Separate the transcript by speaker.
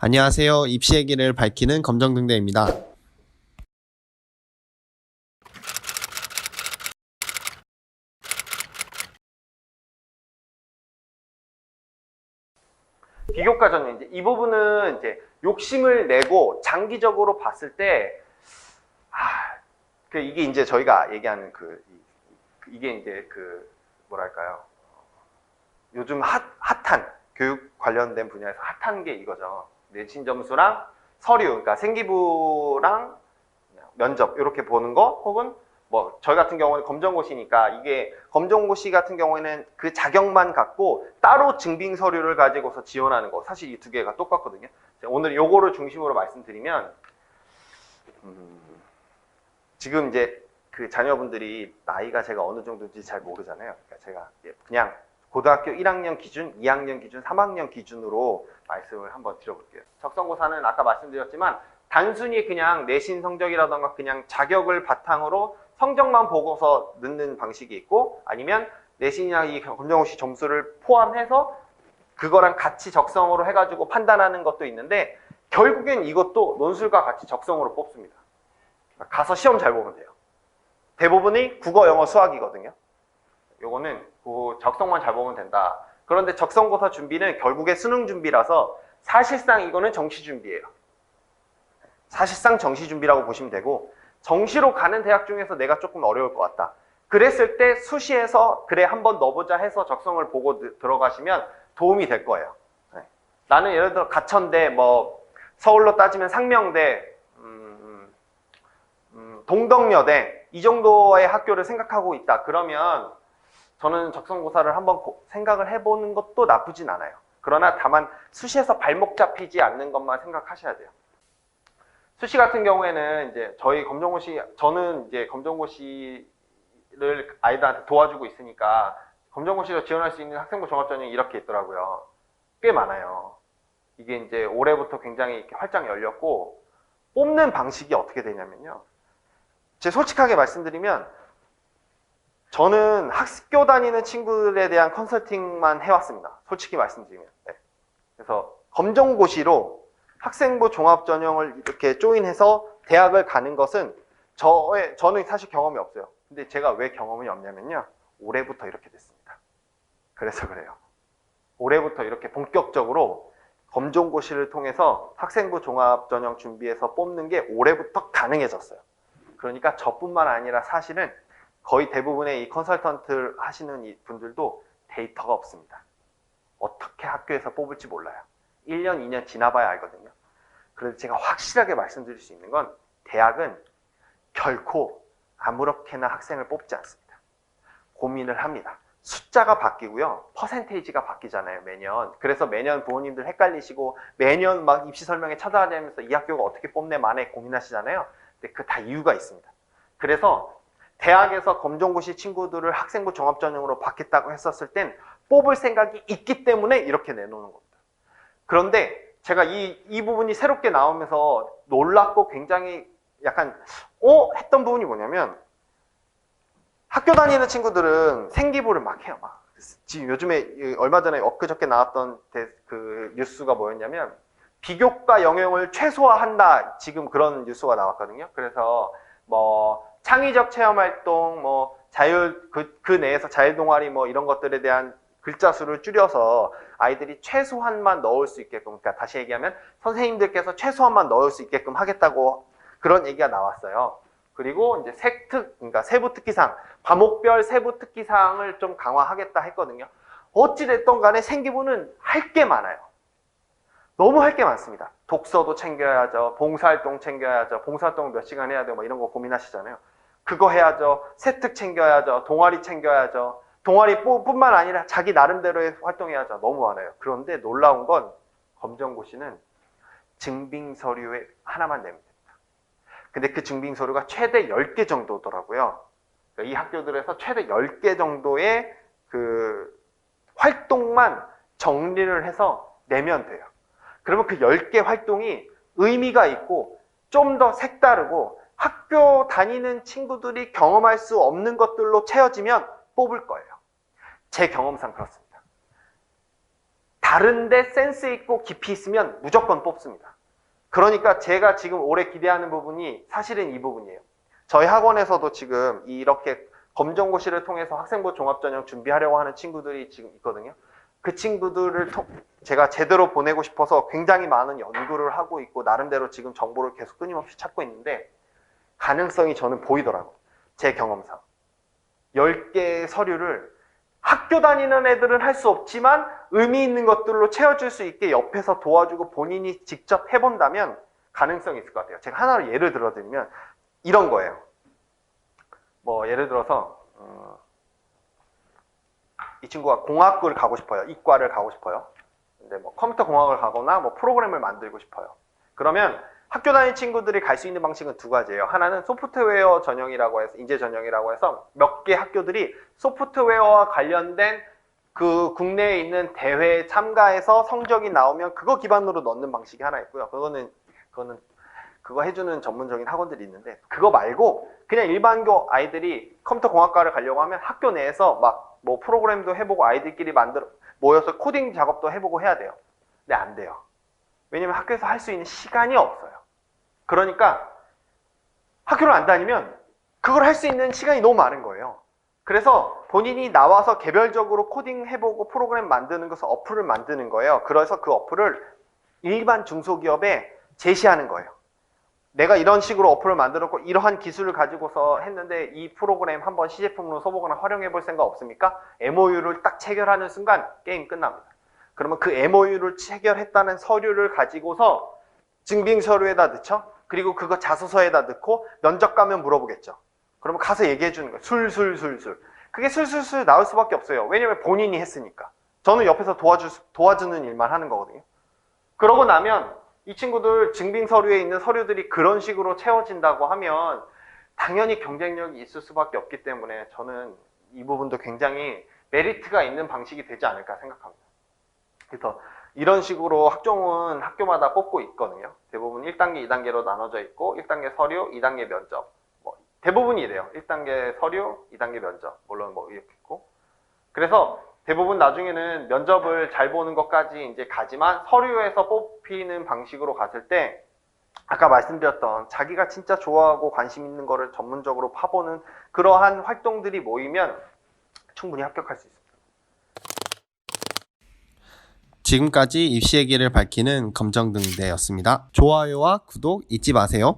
Speaker 1: 안녕하세요. 입시의 길을 밝히는 검정등대입니다.
Speaker 2: 비교과 전형 이제 이 부분은 이제 욕심을 내고 장기적으로 봤을 때 이게 이제 저희가 얘기하는 이게 이제 뭐랄까요? 요즘 핫한 교육 관련된 분야에서 핫한 게 이거죠. 내신 점수랑 서류, 그러니까 생기부랑 면접 이렇게 보는 거, 혹은 뭐 저희 같은 경우는 검정고시니까 이게 검정고시 같은 경우에는 그 자격만 갖고 따로 증빙 서류를 가지고서 지원하는 거, 사실 이 두 개가 똑같거든요. 오늘 요거를 중심으로 말씀드리면 지금 이제 그 자녀분들이 나이가 제가 어느 정도인지 잘 모르잖아요. 그러니까 제가 그냥 고등학교 1학년 기준, 2학년 기준, 3학년 기준으로 말씀을 한번 드려볼게요. 적성고사는 아까 말씀드렸지만 단순히 그냥 내신 성적이라던가 그냥 자격을 바탕으로 성적만 보고서 넣는 방식이 있고, 아니면 내신이나 이 검정고시 점수를 포함해서 그거랑 같이 적성으로 해가지고 판단하는 것도 있는데, 결국엔 이것도 논술과 같이 적성으로 뽑습니다. 가서 시험 잘 보면 돼요. 대부분이 국어, 영어, 수학이거든요. 요거는 그 적성만 잘 보면 된다. 그런데 적성고사 준비는 결국에 수능 준비라서 사실상 이거는 정시 준비예요. 사실상 정시 준비라고 보시면 되고, 정시로 가는 대학 중에서 내가 조금 어려울 것 같다. 그랬을 때 수시에서 그래 한번 넣어보자 해서 적성을 보고 들어가시면 도움이 될 거예요. 나는 예를 들어 가천대, 뭐 서울로 따지면 상명대, 동덕여대 이 정도의 학교를 생각하고 있다. 그러면 저는 적성고사를 한번 생각을 해보는 것도 나쁘진 않아요. 그러나 다만 수시에서 발목 잡히지 않는 것만 생각하셔야 돼요. 수시 같은 경우에는 이제 저희 검정고시, 저는 이제 검정고시를 아이들한테 도와주고 있으니까 검정고시로 지원할 수 있는 학생부 종합전형이 이렇게 있더라고요. 꽤 많아요. 이게 이제 올해부터 굉장히 이렇게 활짝 열렸고, 뽑는 방식이 어떻게 되냐면요. 제가 솔직하게 말씀드리면 저는 학교 다니는 친구들에 대한 컨설팅만 해왔습니다. 솔직히 말씀드리면. 네. 그래서 검정고시로 학생부 종합전형을 이렇게 조인해서 대학을 가는 것은 저는 사실 경험이 없어요. 근데 제가 왜 경험이 없냐면요. 올해부터 이렇게 됐습니다. 그래서 그래요. 올해부터 이렇게 본격적으로 검정고시를 통해서 학생부 종합전형 준비해서 뽑는 게 올해부터 가능해졌어요. 그러니까 저뿐만 아니라 사실은 거의 대부분의 이 컨설턴트 하시는 이 분들도 데이터가 없습니다. 어떻게 학교에서 뽑을지 몰라요. 1년, 2년 지나봐야 알거든요. 그래서 제가 확실하게 말씀드릴 수 있는 건 대학은 결코 아무렇게나 학생을 뽑지 않습니다. 고민을 합니다. 숫자가 바뀌고요. 퍼센테이지가 바뀌잖아요, 매년. 그래서 매년 부모님들 헷갈리시고 매년 막 입시 설명회 찾아다니면서 이 학교가 어떻게 뽑네 만에 고민하시잖아요. 근데 그 다 이유가 있습니다. 그래서 대학에서 검정고시 친구들을 학생부 종합전형으로 받겠다고 했었을 땐 뽑을 생각이 있기 때문에 이렇게 내놓는 겁니다. 그런데 제가 이 부분이 새롭게 나오면서 놀랍고 굉장히 약간 했던 부분이 뭐냐면, 학교 다니는 친구들은 생기부를 막 해요. 막. 지금 요즘에 얼마 전에 엊그저께 나왔던 그 뉴스가 뭐였냐면, 비교과 영역을 최소화한다, 지금 그런 뉴스가 나왔거든요. 그래서 뭐 창의적 체험 활동, 뭐 자율 그 내에서 자율 동아리 뭐 이런 것들에 대한 글자 수를 줄여서 아이들이 최소한만 넣을 수 있게끔, 그러니까 다시 얘기하면 선생님들께서 최소한만 넣을 수 있게끔 하겠다고 그런 얘기가 나왔어요. 그리고 이제 그러니까 세부 특기사항, 과목별 세부 특기사항을 좀 강화하겠다 했거든요. 어찌됐든 간에 생기부는 할 게 많아요. 너무 할 게 많습니다. 독서도 챙겨야죠. 봉사활동 챙겨야죠. 봉사활동 몇 시간 해야 돼요. 뭐 이런 거 고민하시잖아요. 그거 해야죠. 세특 챙겨야죠. 동아리 챙겨야죠. 동아리뿐만 아니라 자기 나름대로의 활동해야죠. 너무 많아요. 그런데 놀라운 건 검정고시는 증빙 서류에 하나만 내면 됩니다. 근데 그 증빙 서류가 최대 10개 정도더라고요. 이 학교들에서 최대 10개 정도의 그 활동만 정리를 해서 내면 돼요. 그러면 그 10개 활동이 의미가 있고 좀 더 색다르고 학교 다니는 친구들이 경험할 수 없는 것들로 채워지면 뽑을 거예요. 제 경험상 그렇습니다. 다른데 센스 있고 깊이 있으면 무조건 뽑습니다. 그러니까 제가 지금 올해 기대하는 부분이 사실은 이 부분이에요. 저희 학원에서도 지금 이렇게 검정고시를 통해서 학생부 종합전형 준비하려고 하는 친구들이 지금 있거든요. 그 친구들을 제가 제대로 보내고 싶어서 굉장히 많은 연구를 하고 있고 나름대로 지금 정보를 계속 끊임없이 찾고 있는데 가능성이 저는 보이더라고요. 제 경험상. 10개의 서류를 학교 다니는 애들은 할 수 없지만 의미 있는 것들로 채워줄 수 있게 옆에서 도와주고 본인이 직접 해본다면 가능성이 있을 것 같아요. 제가 하나로 예를 들어드리면 이런 거예요. 뭐 예를 들어서 이 친구가 공학을 가고 싶어요. 이과를 가고 싶어요. 근데 뭐 컴퓨터 공학을 가거나 뭐 프로그램을 만들고 싶어요. 그러면 학교 다니는 친구들이 갈 수 있는 방식은 두 가지예요. 하나는 소프트웨어 전형이라고 해서 인재 전형이라고 해서 몇 개 학교들이 소프트웨어와 관련된 그 국내에 있는 대회에 참가해서 성적이 나오면 그거 기반으로 넣는 방식이 하나 있고요. 그거 해주는 전문적인 학원들이 있는데 그거 말고 그냥 일반고 아이들이 컴퓨터 공학과를 가려고 하면 학교 내에서 막 뭐 프로그램도 해보고 아이들끼리 모여서 코딩 작업도 해보고 해야 돼요. 근데 안 돼요. 왜냐면 학교에서 할 수 있는 시간이 없어요. 그러니까 학교를 안 다니면 그걸 할 수 있는 시간이 너무 많은 거예요. 그래서 본인이 나와서 개별적으로 코딩 해보고 프로그램 만드는 것을 어플을 만드는 거예요. 그래서 그 어플을 일반 중소기업에 제시하는 거예요. 내가 이런 식으로 어플을 만들었고 이러한 기술을 가지고서 했는데 이 프로그램 한번 시제품으로 써보거나 활용해 볼 생각 없습니까? MOU를 딱 체결하는 순간 게임 끝납니다. 그러면 그 MOU를 체결했다는 서류를 가지고서 증빙 서류에다 넣죠. 그리고 그거 자소서에다 넣고 면접 가면 물어보겠죠. 그러면 가서 얘기해 주는 거예요. 술술술술. 그게 술술술 나올 수밖에 없어요. 왜냐면 본인이 했으니까. 저는 옆에서 도와주는 일만 하는 거거든요. 그러고 나면 이 친구들 증빙 서류에 있는 서류들이 그런 식으로 채워진다고 하면 당연히 경쟁력이 있을 수밖에 없기 때문에 저는 이 부분도 굉장히 메리트가 있는 방식이 되지 않을까 생각합니다. 그래서 이런 식으로 학종은 학교마다 뽑고 있거든요. 대부분 1단계, 2단계로 나눠져 있고 1단계 서류, 2단계 면접. 뭐 대부분이 이래요. 1단계 서류, 2단계 면접. 물론 뭐 이렇게 있고. 그래서 대부분 나중에는 면접을 잘 보는 것까지 이제 가지만 서류에서 뽑히는 방식으로 갔을 때 아까 말씀드렸던 자기가 진짜 좋아하고 관심 있는 거를 전문적으로 파보는 그러한 활동들이 모이면 충분히 합격할 수 있습니다.
Speaker 1: 지금까지 입시 얘기를 밝히는 검정등대였습니다. 좋아요와 구독 잊지 마세요.